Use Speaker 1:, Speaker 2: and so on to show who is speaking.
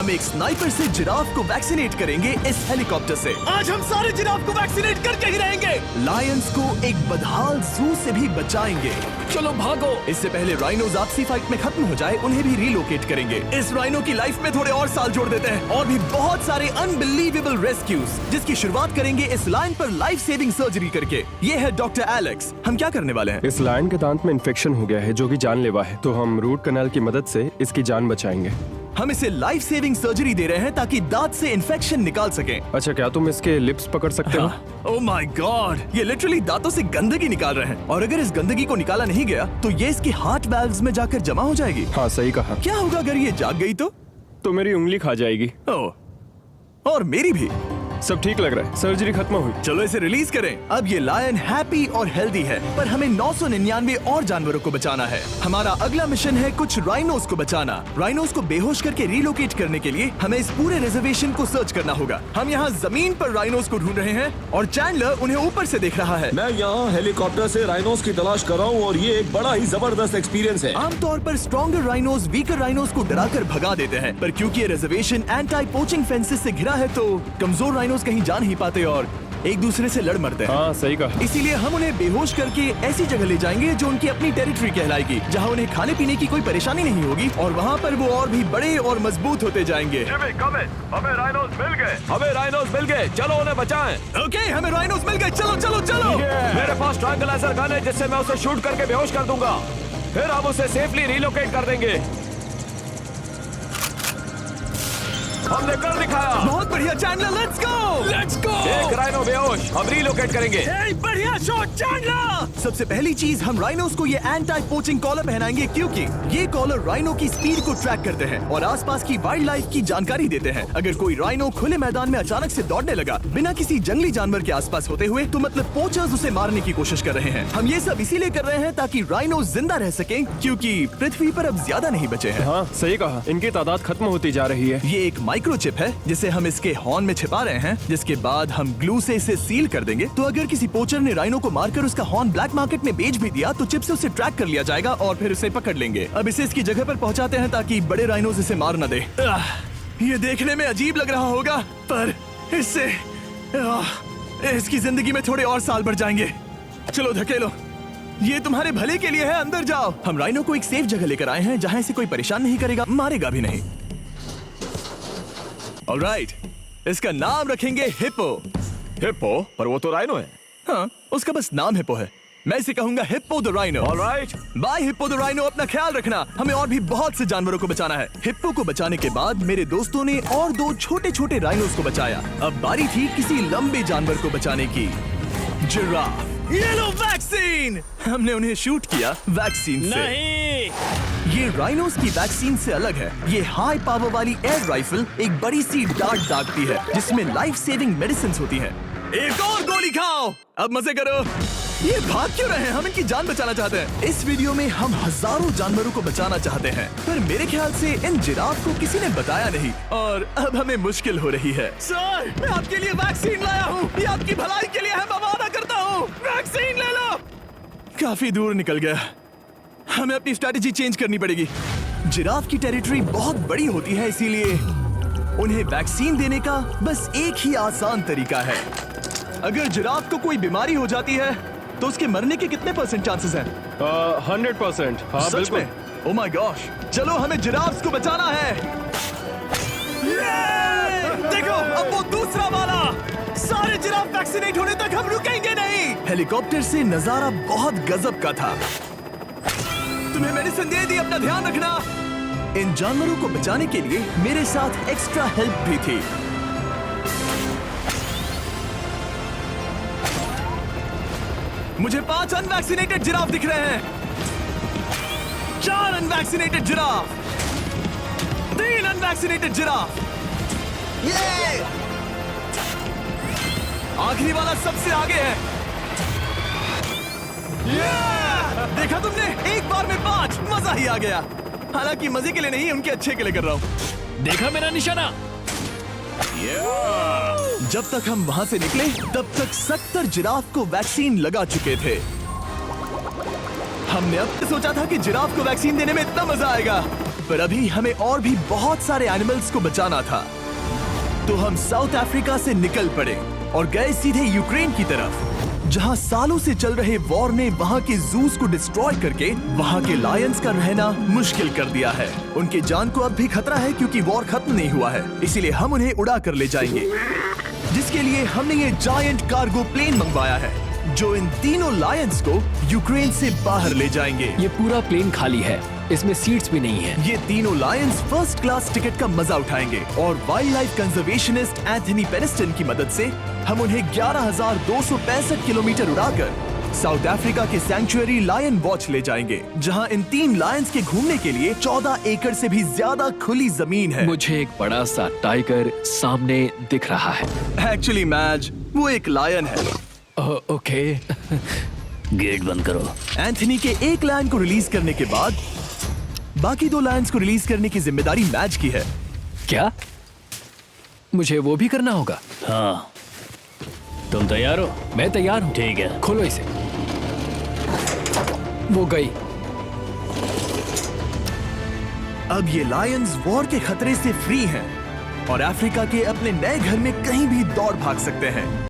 Speaker 1: हम एक स्नाइपर से जिराफ को वैक्सीनेट करेंगे इस हेलीकॉप्टर से। आज हम सारे जिराफ को वैक्सीनेट करके ही रहेंगे। लायंस को एक बदहाल जू से भी बचाएंगे। चलो भागो। इससे पहले राइनोज आपसी फाइट में खत्म हो जाए, उन्हें भी रिलोकेट करेंगे। इस राइनो की लाइफ में थोड़े और साल जोड़ देते हैं और भी बहुत सारे अनबिलीवेबल रेस्क्यूज, जिसकी शुरुआत करेंगे इस लायन पर लाइफ सेविंग सर्जरी करके। ये है डॉक्टर एलेक्स। हम क्या करने वाले हैं?
Speaker 2: इस लायन के दांत में इन्फेक्शन हो गया है जो कि जानलेवा है, तो हम रूट कैनाल की मदद से इसकी जान बचाएंगे।
Speaker 1: हम इसे लाइफ सेविंग सर्जरी दे रहे हैं ताकि दांत से इन्फेक्शन निकाल सकें।
Speaker 2: अच्छा, क्या तुम इसके लिप्स पकड़ सकते हो?
Speaker 1: ओह माय गॉड, ये लिटरली दांतों से गंदगी निकाल रहे हैं और अगर इस गंदगी को निकाला नहीं गया तो ये इसकी हार्ट वाल्व्स में जाकर जमा हो जाएगी।
Speaker 2: हाँ, सही कहा।
Speaker 1: क्या होगा अगर ये जाग गई तो
Speaker 2: मेरी उंगली खा जाएगी।
Speaker 1: ओह, और मेरी भी।
Speaker 2: सब ठीक लग रहा है, सर्जरी खत्म हुई।
Speaker 1: चलो इसे रिलीज करें। अब ये लायन हैप्पी और हेल्दी है, पर हमें 999 और जानवरों को बचाना है। हमारा अगला मिशन है कुछ राइनोस को बचाना। राइनोस को बेहोश करके रिलोकेट करने के लिए हमें इस पूरे रिजर्वेशन को सर्च करना होगा। हम यहाँ जमीन पर राइनोस को ढूंढ रहे हैं और चैंडलर उन्हें ऊपर से देख रहा है।
Speaker 3: मैं यहाँ हेलीकॉप्टर से राइनोस की तलाश कर रहा हूँ और ये एक बड़ा ही जबरदस्त एक्सपीरियंस है।
Speaker 1: आमतौर पर स्ट्रॉन्गर राइनोस वीकर राइनोस को डराकर भगा देते हैं, पर क्योंकि ये रिजर्वेशन एंटी पोचिंग फेंसेस से घिरा है तो कमजोर राइनोस कहीं जा नहीं पाते और एक दूसरे से लड़ मरते हैं।
Speaker 2: हाँ, सही कहा।
Speaker 1: इसीलिए हम उन्हें बेहोश करके ऐसी जगह ले जाएंगे जो उनकी अपनी टेरिटरी कहलाएगी, जहाँ उन्हें खाने पीने की कोई परेशानी नहीं होगी और वहाँ पर वो और भी बड़े और मजबूत होते जाएंगे।
Speaker 3: हमें राइनोस मिल गए। हमें राइनोस मिल गए, चलो उन्हें बचाएं।
Speaker 1: ओके, हमें राइनोस मिल गए। चलो चलो चलो।
Speaker 3: मेरे पास ट्रैंगलाइजर गन है जिससे मैं उसे शूट करके बेहोश कर दूंगा, फिर हम उसे सेफली रिलोकेट कर देंगे। हमने कर दिखाया।
Speaker 1: बहुत बढ़िया चैंडलर, लेट्स गो।
Speaker 3: एक राइनो बेहोश, हम रिलोकेट करेंगे।
Speaker 1: बढ़िया शॉट चैंडलर। सबसे पहली चीज, हम राइनोस को ये एंटी पोचिंग कॉलर पहनाएंगे क्योंकि ये कॉलर राइनो की स्पीड को ट्रैक करते हैं और आसपास की वाइल्ड लाइफ की जानकारी देते हैं। अगर कोई राइनो खुले मैदान में अचानक से दौड़ने लगा बिना किसी जंगली जानवर के आसपास होते हुए, तो मतलब पोचर्स उसे मारने की कोशिश कर रहे हैं। हम ये सब इसीलिए कर रहे हैं ताकि राइनो जिंदा रह सके, क्योंकि पृथ्वी पर अब ज्यादा नहीं बचे हैं।
Speaker 2: हाँ, सही कहा। इनकी तादाद खत्म होती जा रही है।
Speaker 1: ये एक माइक्रोचिप है जिसे हम इसके हॉर्न में छिपा रहे हैं, जिसके बाद हम ग्लू से इसे सील कर देंगे। तो अगर किसी पोचर ने राइनो को मारकर उसका हॉर्न ब्लैक मार्केट में बेच भी दिया तो चिप से उसे ट्रैक कर लिया जाएगा और फिर उसे पकड़ लेंगे। अब इसे इसकी जगह पर पहुंचाते हैं ताकि बड़े राइनोस इसे मार न दे। ये देखने में अजीब लग रहा होगा, पर इससे इसकी जिंदगी में थोड़े और साल बढ़ जाएंगे। चलो धकेलो, ये तुम्हारे भले के लिए है, अंदर जाओ। हम राइनो को एक सेफ जगह लेकर आए हैं जहाँ इसे कोई परेशान नहीं करेगा, मारेगा भी नहीं। ऑलराइट, इसका नाम रखेंगे हिप्पो।
Speaker 3: हिप्पो? पर वो तो राइनो है।
Speaker 1: हाँ, उसका बस नाम हिप्पो है। मैं इसे कहूंगा hippo the rhino.
Speaker 3: Alright,
Speaker 1: bye hippo the rhino. अपना ख्याल रखना, हमें और भी बहुत से जानवरों को बचाना है। हिप्पो को बचाने के बाद मेरे दोस्तों ने और 2 छोटे छोटे राइनोस को बचाया। अब बारी थी किसी लंबे जानवर को बचाने की। जिराफ। ये लो वैक्सीन। हमने उन्हें शूट किया वैक्सीन से।
Speaker 3: नहीं।
Speaker 1: ये राइनोस की वैक्सीन से अलग है। ये हाई पावर वाली एयर राइफल एक बड़ी सी डार्ट दागती है जिसमें लाइफ सेविंग मेडिसिन होती है। एक और गोली खाओ, अब मजे करो। ये भाग क्यों रहे हैं? हम इनकी जान बचाना चाहते हैं। इस वीडियो में हम हजारों जानवरों को बचाना चाहते हैं, पर मेरे ख्याल से इन जिराफ को किसी ने बताया नहीं और अब हमें मुश्किल हो रही है। सर, मैं आपके लिए वैक्सीन लाया हूँ। ये आपकी भलाई के लिए है, मैं वादा करता हूँ। वैक्सीन ले लो। काफी दूर निकल गया, हमें अपनी स्ट्रैटेजी चेंज करनी पड़ेगी। जिराफ की टेरिटरी बहुत बड़ी होती है, इसीलिए उन्हें वैक्सीन देने का बस एक ही आसान तरीका है। अगर जिराफ को कोई बीमारी हो जाती है तो उसके मरने के कितने % चांसेस हैं?
Speaker 2: 100%। हाँ,
Speaker 1: सच
Speaker 2: बिल्कुल।
Speaker 1: में? ओह माय गॉश, चलो हमें जिराफ्स को बचाना है। देखो, अब वो दूसरा वाला। सारे जिराफ वैक्सीनेट होने तक हम रुकेंगे नहीं। हेलीकॉप्टर से नजारा बहुत गजब का था। तुम्हें मेडिसिन दे दी, अपना ध्यान रखना। इन जानवरों को बचाने के लिए मेरे साथ एक्स्ट्रा हेल्प भी थी। मुझे 5 अनवैक्सीनेटेड जिराफ दिख रहे हैं। 4 अनवैक्सीनेटेड जिराफ, 3 अनवैक्सीनेटेड जिराफ। ये आखिरी वाला सबसे आगे है। देखा तुमने, एक बार में 5, मजा ही आ गया। हालांकि मजे के लिए नहीं, उनके अच्छे के लिए कर रहा हूँ। देखा मेरा निशाना? जब तक हम वहां से निकले तब तक 70 जिराफ को वैक्सीन लगा चुके थे। हमने अब सोचा था कि जिराफ को वैक्सीन देने में इतना मजा आएगा, पर अभी हमें और भी बहुत सारे एनिमल्स को बचाना था, तो हम साउथ अफ्रीका से निकल पड़े और गए सीधे यूक्रेन की तरफ, जहां सालों से चल रहे वॉर ने वहां के जूस को डिस्ट्रॉय करके वहां के लायंस का रहना मुश्किल कर दिया है। उनके जान को अब भी खतरा है क्योंकि वॉर खत्म नहीं हुआ है, इसीलिए हम उन्हें उड़ा कर ले जाएंगे, जिसके लिए हमने ये जायंट कार्गो प्लेन मंगवाया है जो इन तीनों लायंस को यूक्रेन से बाहर ले जाएंगे।
Speaker 4: ये पूरा प्लेन खाली है, इसमेमें सीट्स भी नहीं है।
Speaker 1: ये तीनों लायंस फर्स्ट क्लास टिकट का मजा उठाएंगे और वाइल्ड लाइफ कंजर्वेशनिस्ट एंथनी पेनिस्टन की मदद से हम उन्हें 11,265 किलोमीटर उड़ाकर साउथ अफ्रीका के सैंक्चुअरी लायन वॉच ले जाएंगे, जहां इन 3 लायंस के घूमने के लिए 14 एकड़ से भी ज्यादा खुली जमीन है।
Speaker 4: मुझे एक बड़ा सा टाइगर सामने दिख रहा है।
Speaker 1: एक्चुअली मैच वो एक लायन है।
Speaker 4: ओके।
Speaker 5: गेट बंद करो।
Speaker 1: एंथनी के एक लायन को रिलीज करने के बाद बाकी 2 लायंस को रिलीज करने की जिम्मेदारी मैच की है।
Speaker 4: क्या मुझे वो भी करना होगा?
Speaker 5: हाँ, तुम तैयार हो?
Speaker 4: मैं तैयार हूँ।
Speaker 5: ठीक है।
Speaker 4: खोलो इसे। वो गई।
Speaker 1: अब ये लायंस वॉर के खतरे से फ्री हैं और अफ्रीका के अपने नए घर में कहीं भी दौड़ भाग सकते हैं।